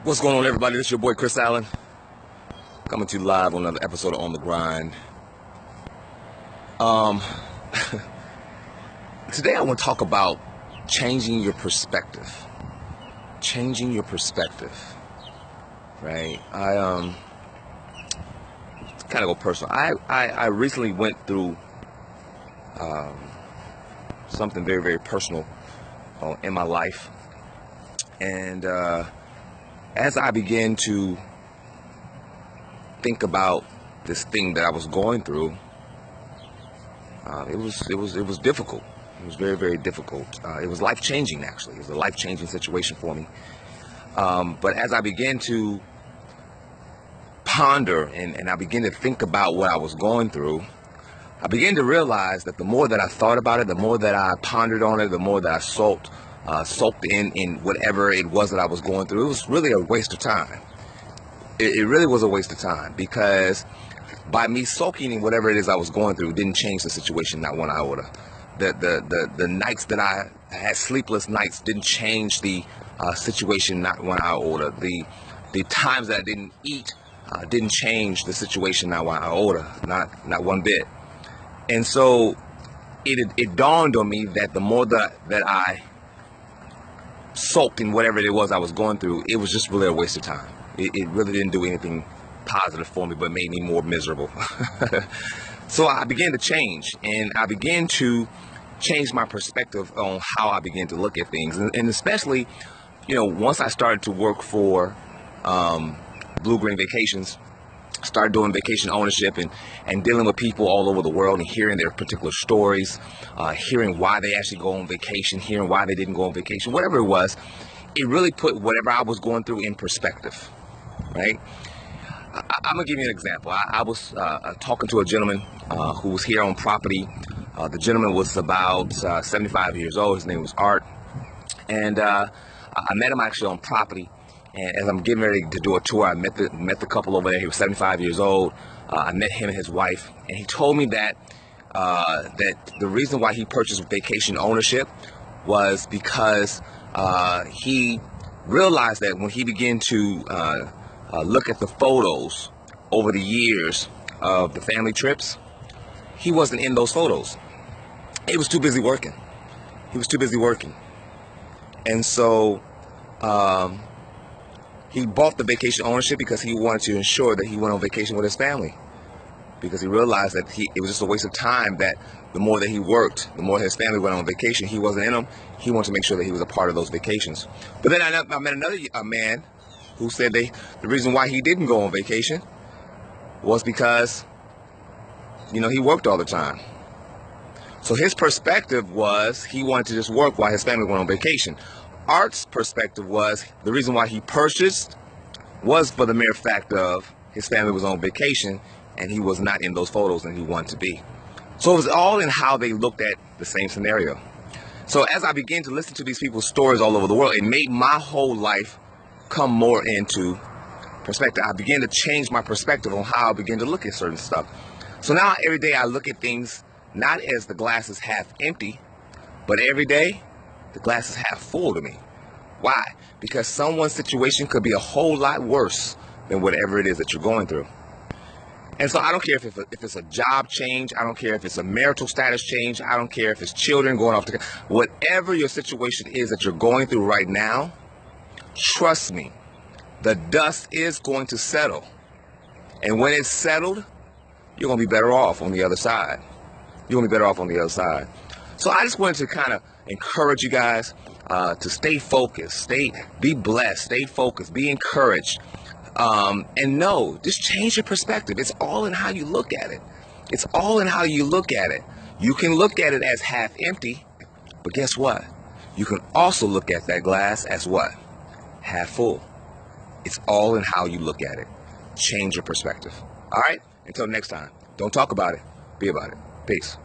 What's going on, everybody? This is your boy Chris Allen, coming to you live on another episode of On the Grind. Today I want to talk about changing your perspective. Changing your perspective, right? I kind of go personal. I recently went through something very, very personal in my life, and as I began to think about this thing that I was going through, it was difficult. It was very, very difficult. It was life-changing, actually. It was a life-changing situation for me. But as I began to ponder and I began to think about what I was going through, I began to realize that the more that I thought about it, the more that I pondered on it, the more that I soaked in whatever it was that I was going through, it was really a waste of time. It really was a waste of time, because by me soaking in whatever it is I was going through didn't change the situation, not one iota. The nights that I had sleepless nights didn't change the situation, not one iota. The times that I didn't eat didn't change the situation, not one iota, not one bit. And so it dawned on me that the more that I soaked in whatever it was I was going through, it was just really a waste of time. It really didn't do anything positive for me, but made me more miserable. So I began to change, and I began to change my perspective on how I began to look at things. And especially, once I started to work for Blue Green Vacations, started doing vacation ownership and dealing with people all over the world and hearing their particular stories, hearing why they actually go on vacation, hearing why they didn't go on vacation, whatever it was, it really put whatever I was going through in perspective, right? I'm going to give you an example. I was talking to a gentleman who was here on property. The gentleman was about 75 years old. His name was Art. And I met him actually on property. And as I'm getting ready to do a tour, I met the couple over there. He was 75 years old. I met him and his wife. And he told me that the reason why he purchased vacation ownership was because he realized that when he began to look at the photos over the years of the family trips, he wasn't in those photos. He was too busy working. And so he bought the vacation ownership because he wanted to ensure that he went on vacation with his family, because he realized that it was just a waste of time, that the more that he worked, the more his family went on vacation, he wasn't in them. He wanted to make sure that he was a part of those vacations. But then I met another man who said the reason why he didn't go on vacation was because, he worked all the time. So his perspective was he wanted to just work while his family went on vacation. Art's perspective was the reason why he purchased was for the mere fact of his family was on vacation and he was not in those photos and he wanted to be. So it was all in how they looked at the same scenario. So as I began to listen to these people's stories all over the world, it made my whole life come more into perspective. I began to change my perspective on how I began to look at certain stuff. So now every day I look at things not as the glass is half empty, but every day the glass is half full to me. Why? Because someone's situation could be a whole lot worse than whatever it is that you're going through. And so I don't care if it's a job change. I don't care if it's a marital status change. I don't care if it's children going off to, whatever your situation is that you're going through right now, trust me, the dust is going to settle. And when it's settled, you're going to be better off on the other side. So I just wanted to kind of encourage you guys to stay focused, be blessed, stay focused, be encouraged. And no, just change your perspective. It's all in how you look at it. You can look at it as half empty, but guess what? You can also look at that glass as what? Half full. It's all in how you look at it. Change your perspective. All right? Until next time, don't talk about it. Be about it. Peace.